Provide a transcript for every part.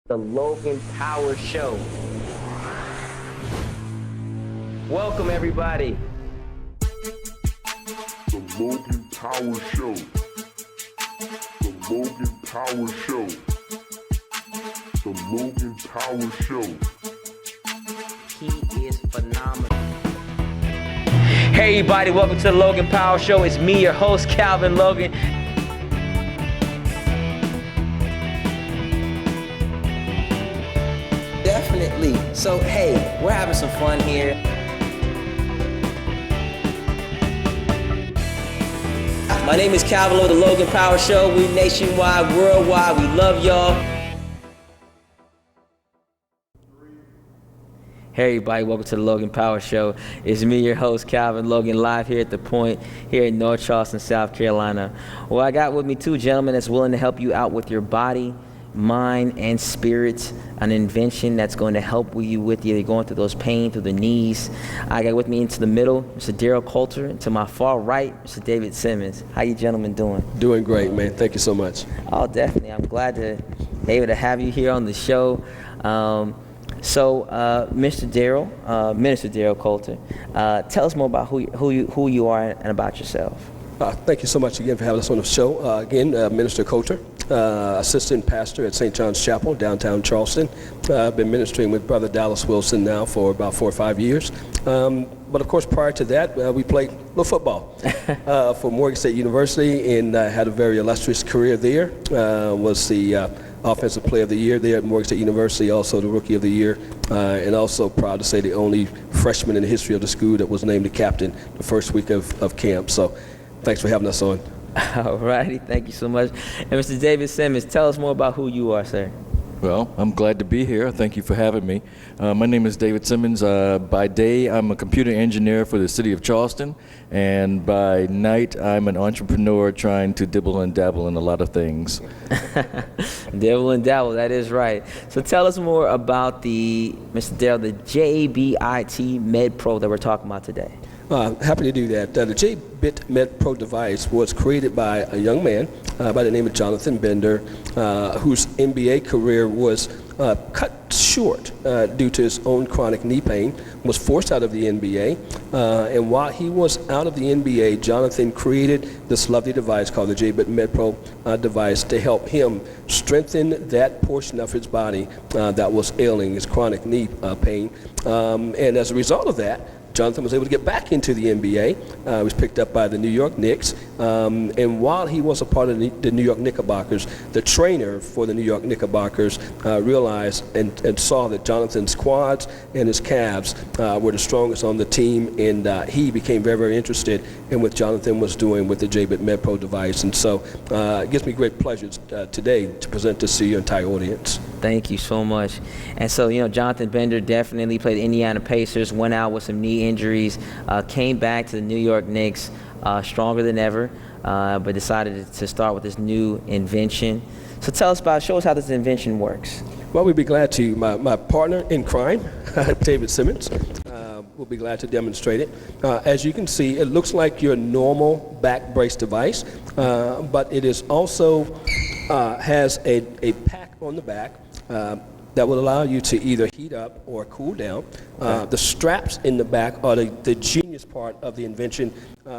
The Logan Power Show. Welcome, everybody. The Logan Power Show. The Logan Power Show. The Logan Power Show. He is phenomenal. Hey, everybody, welcome to the Logan Power Show. It's me, your host, Calvin Logan. Definitely. So, hey, we're having some fun here. My name is Calvin Logan, the Logan Power Show. We nationwide, worldwide. We love y'all. Hey everybody, welcome to the Logan Power Show. It's me, your host, Calvin Logan, live here at The Point, here in North Charleston, South Carolina. Well, I got with me two gentlemen that's willing to help you out with your body, mind, and spirit. An invention that's going to help you with either going through those pain through the knees. I got with me into the middle, Mr. Daryl Coluter, and to my far right, Mr. David Simmons. How you gentlemen doing? Doing great, man. Thank you so much. Oh, definitely. I'm glad to be able to have you here on the show. Mr. Daryl, Minister Daryl Coluter, tell us more about who you are and about yourself. Thank you so much again for having us on the show. Minister Coluter, assistant pastor at St. John's Chapel, downtown Charleston. I've been ministering with Brother Dallas Wilson now for about 4 or 5 years. But of course, prior to that, we played a little football for Morgan State University and had a very illustrious career there. Was the Offensive Player of the Year there at Morgan State University, also the Rookie of the Year, and also proud to say the only freshman in the history of the school that was named the captain the first week of camp. So thanks for having us on. All righty, thank you so much. And Mr. David Simmons, tell us more about who you are, sir. Well, I'm glad to be here. Thank you for having me. My name is David Simmons. By day, I'm a computer engineer for the city of Charleston, and by night, I'm an entrepreneur trying to dibble and dabble in a lot of things. Dibble and dabble, that is right. So tell us more about Mr. Daryl, the JBIT MedPro that we're talking about today. Happy to do that. The JBIT MedPro device was created by a young man by the name of Jonathan Bender, whose NBA career was cut short due to his own chronic knee pain, was forced out of the NBA. And while he was out of the NBA, Jonathan created this lovely device called the JBIT MedPro device to help him strengthen that portion of his body that was ailing, his chronic knee pain. And as a result of that, Jonathan was able to get back into the NBA. He was picked up by the New York Knicks. And while he was a part of the New York Knickerbockers, the trainer for the New York Knickerbockers realized and saw that Jonathan's quads and his calves were the strongest on the team. And he became very, very interested in what Jonathan was doing with the JBIT MedPro device. And so it gives me great pleasure today to present this to your entire audience. Thank you so much. And so, Jonathan Bender definitely played Indiana Pacers, went out with some knee injuries, came back to the New York Knicks stronger than ever, but decided to start with this new invention. So show us how this invention works. Well, we'd be glad to. My partner in crime, David Simmons, will be glad to demonstrate it. As you can see, it looks like your normal back brace device, but it is also has a pack on the back that will allow you to either heat up or cool down. Okay. The straps in the back are the genius part of the invention,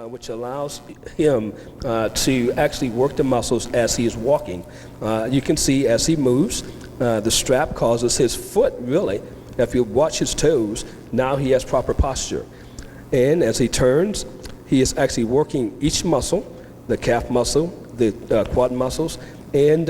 which allows him to actually work the muscles as he is walking. You can see as he moves, the strap causes his foot, really, if you watch his toes, now he has proper posture. And as he turns, he is actually working each muscle, the calf muscle, the quad muscles, and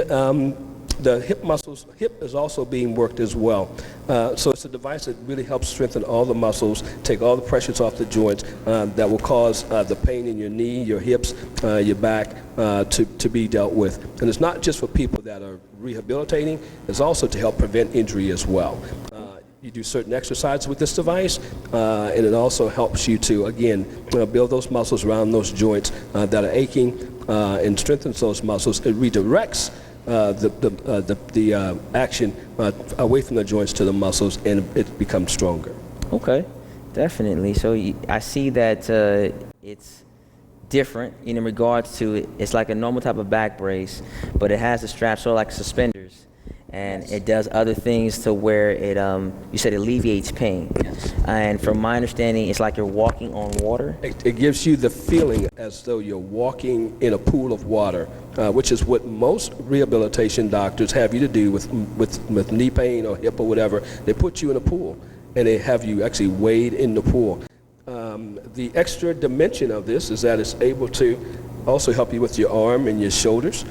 the hip is also being worked as well. So it's a device that really helps strengthen all the muscles, take all the pressures off the joints that will cause the pain in your knee, your hips, your back to be dealt with. And it's not just for people that are rehabilitating, it's also to help prevent injury as well. You do certain exercises with this device, and it also helps you to, again, build those muscles around those joints that are aching and strengthens those muscles. It redirects the action away from the joints to the muscles, and it becomes stronger. Okay, definitely. So I see that it's different in regards to it's like a normal type of back brace, but it has the strap sort of like suspenders. and it does other things to where it, you said, alleviates pain. Yes. And from my understanding, it's like you're walking on water. It gives you the feeling as though you're walking in a pool of water, which is what most rehabilitation doctors have you to do with knee pain or hip or whatever. They put you in a pool, and they have you actually wade in the pool. The extra dimension of this is that it's able to also help you with your arm and your shoulders,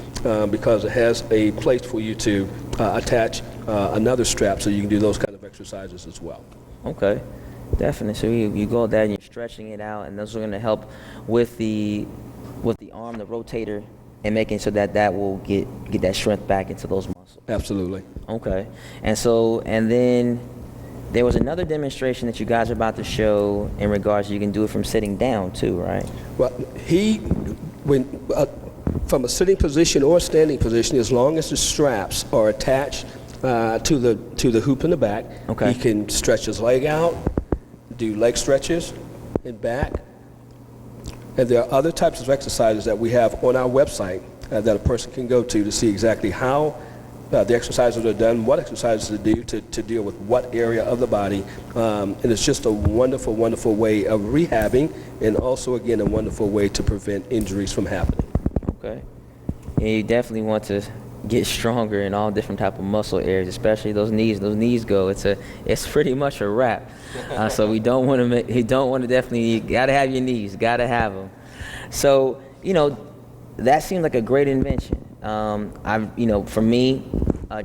because it has a place for you to attach another strap so you can do those kind of exercises as well. Okay, definitely. So you go there and you're stretching it out, and those are going to help with the arm, the rotator, and making sure that will get that strength back into those muscles. Absolutely. Okay, and then there was another demonstration that you guys are about to show in regards to you can do it from sitting down too, right? Well, from a sitting position or a standing position, as long as the straps are attached to the hoop in the back, okay, he can stretch his leg out, do leg stretches and back. And there are other types of exercises that we have on our website that a person can go to see exactly how the exercises are done, what exercises to do to deal with what area of the body. And it's just a wonderful, wonderful way of rehabbing, and also, again, a wonderful way to prevent injuries from happening. Okay. And you definitely want to get stronger in all different type of muscle areas, especially those knees. Those knees go, it's pretty much a wrap. So we don't want to definitely, you gotta have your knees, gotta have them. So, that seemed like a great invention. For me,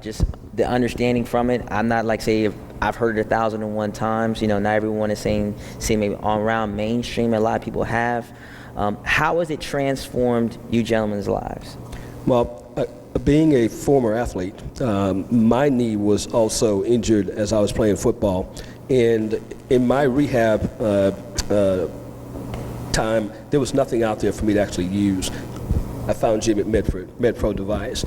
just the understanding from it, I'm not like, say, if I've heard it 1,001 times, not everyone is saying maybe around mainstream, a lot of people have. How has it transformed you gentlemen's lives? Well, being a former athlete, my knee was also injured as I was playing football. And in my rehab time, there was nothing out there for me to actually use. I found Jim at MedPro device,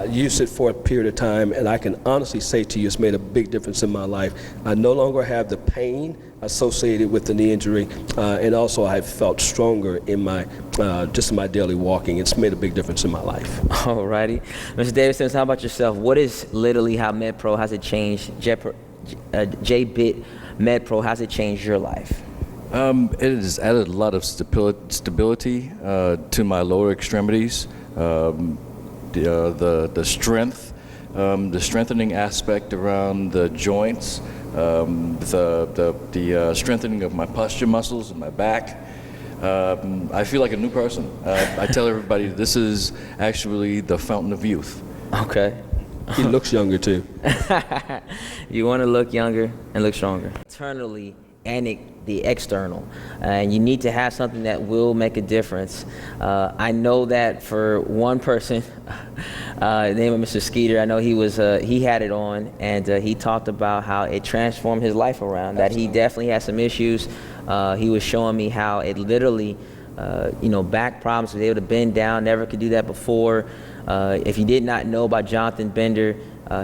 used it for a period of time, and I can honestly say to you it's made a big difference in my life. I no longer have the pain associated with the knee injury, and also I felt stronger in my daily walking. It's made a big difference in my life. Alrighty. Mr. Davidson, how about yourself? What is literally how MedPro has it changed, J-Bit MedPro, has it changed your life? It has added a lot of stability to my lower extremities. The strength, the strengthening aspect around the joints, the strengthening of my posture muscles in my back. I feel like a new person. I tell everybody this is actually the fountain of youth. Okay. He looks younger too. You want to look younger and look stronger. Internally and the external, and you need to have something that will make a difference. I know that for one person, the name of Mr. Skeeter, I know he had it on, and he talked about how it transformed his life around. Absolutely. That he definitely had some issues. He was showing me how it literally, back problems, was able to bend down, never could do that before. If you did not know about Jonathan Bender,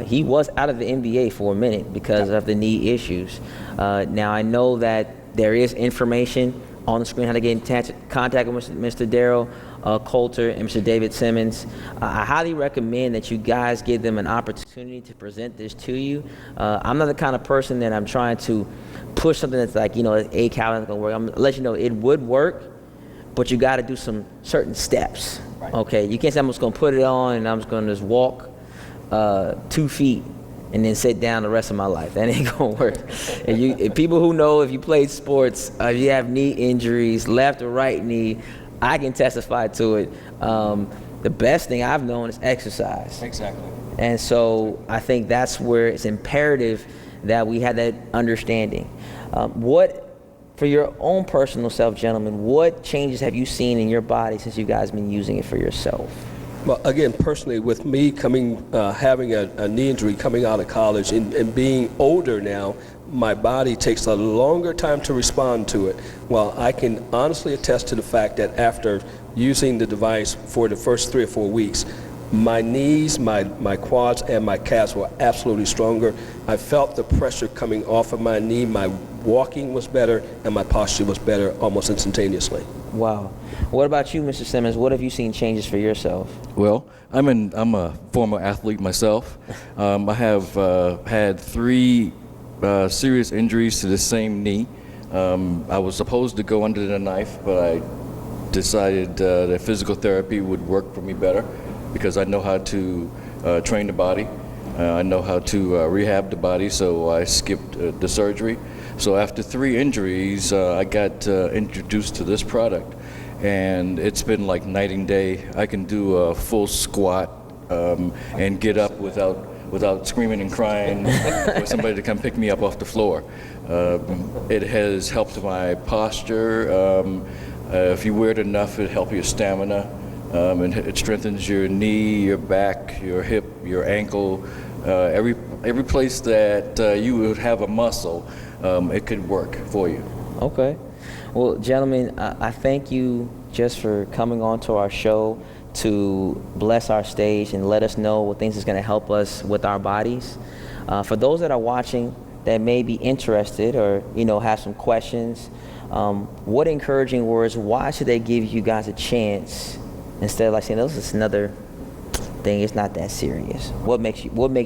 he was out of the NBA for a minute because of the knee issues. Now I know that there is information on the screen how to get in contact with Mr. Daryl Coluter and Mr. David Simmons. I highly recommend that you guys give them an opportunity to present this to you. I'm not the kind of person that I'm trying to push something that's like, a Calvin's gonna work. I'm gonna let you know it would work, but you got to do some certain steps. Right. Okay, you can't say I'm just gonna put it on and I'm just gonna just walk 2 feet and then sit down the rest of my life. That ain't gonna work. And people who know, if you played sports, if you have knee injuries, left or right knee, I can testify to it. The best thing I've known is exercise. Exactly. And so I think that's where it's imperative that we have that understanding. For your own personal self, gentlemen, what changes have you seen in your body since you guys been using it for yourself? Well, again, personally, with me having a knee injury coming out of college and being older now, my body takes a longer time to respond to it. Well, I can honestly attest to the fact that after using the device for the first 3 or 4 weeks, my knees, my quads, and my calves were absolutely stronger. I felt the pressure coming off of my knee. My walking was better, and my posture was better almost instantaneously. Wow. What about you, Mr. Simmons? What have you seen changes for yourself? Well, I'm a former athlete myself. I have had 3 serious injuries to the same knee. I was supposed to go under the knife, but I decided that physical therapy would work for me better because I know how to train the body. I know how to rehab the body, so I skipped the surgery. So after 3 injuries, I got introduced to this product, and it's been like night and day. I can do a full squat and get up without screaming and crying for somebody to come pick me up off the floor. It has helped my posture. If you wear it enough, it helps your stamina. And it strengthens your knee, your back, your hip, your ankle. Every place that you would have a muscle, it could work for you. Okay. Well, gentlemen, I thank you just for coming on to our show to bless our stage and let us know what things is going to help us with our bodies. For those that are watching that may be interested or, have some questions, what encouraging words, why should they give you guys a chance instead of like saying, this is another thing, it's not that serious? What makes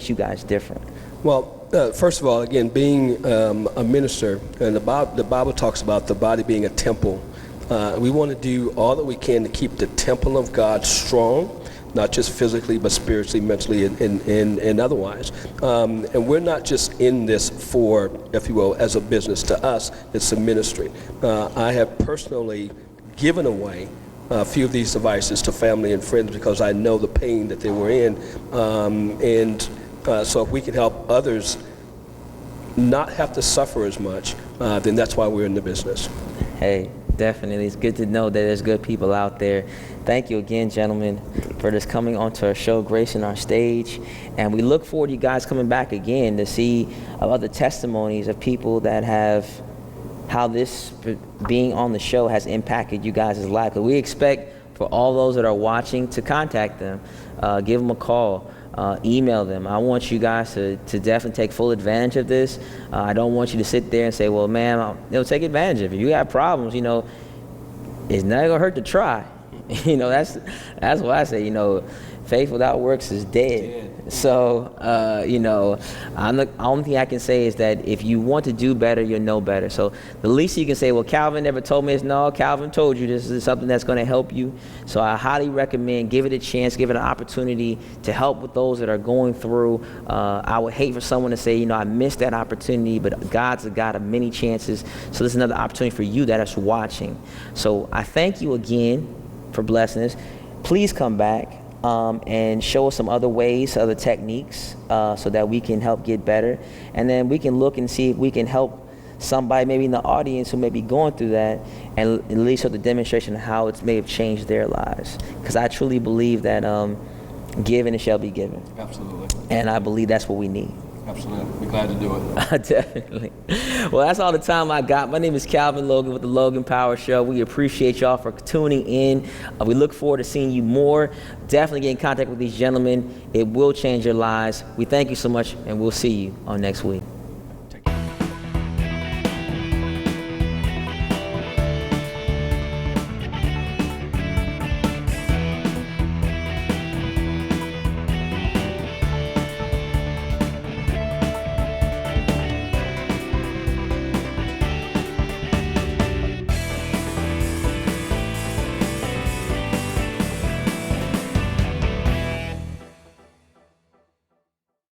you guys different? Well, first of all, again, being a minister, and the Bible talks about the body being a temple. We want to do all that we can to keep the temple of God strong, not just physically, but spiritually, mentally, and otherwise. And we're not just in this for, if you will, as a business. To us, it's a ministry. I have personally given away a few of these devices to family and friends because I know the pain that they were in. So if we can help others not have to suffer as much, then that's why we're in the business. Hey, definitely. It's good to know that there's good people out there. Thank you again, gentlemen, for just coming onto our show, gracing our stage. And we look forward to you guys coming back again to see other testimonies of people that have, how this being on the show has impacted you guys' life. Because we expect for all those that are watching to contact them, give them a call. Email them. I want you guys to definitely take full advantage of this. I don't want you to sit there and say, well, man, take advantage of it. You got problems, it's not gonna hurt to try. That's what I say, faith without works is dead. So, the only thing I can say is that if you want to do better, you'll know better. So the least you can say, well, Calvin never told me this. No, Calvin told you this is something that's going to help you. So I highly recommend, give it a chance, give it an opportunity to help with those that are going through. I would hate for someone to say, I missed that opportunity, but God's a God of many chances. So this is another opportunity for you that is watching. So I thank you again for blessing us. Please come back. And show us some other ways, other techniques, so that we can help get better. And then we can look and see if we can help somebody maybe in the audience who may be going through that, and at least show the demonstration of how it may have changed their lives. Because I truly believe that given it shall be given. Absolutely. And I believe that's what we need. Absolutely. We're glad to do it. Definitely. Well, that's all the time I got. My name is Calvin Logan with the Logan Power Show. We appreciate y'all for tuning in. We look forward to seeing you more. Definitely get in contact with these gentlemen. It will change your lives. We thank you so much, and we'll see you on next week.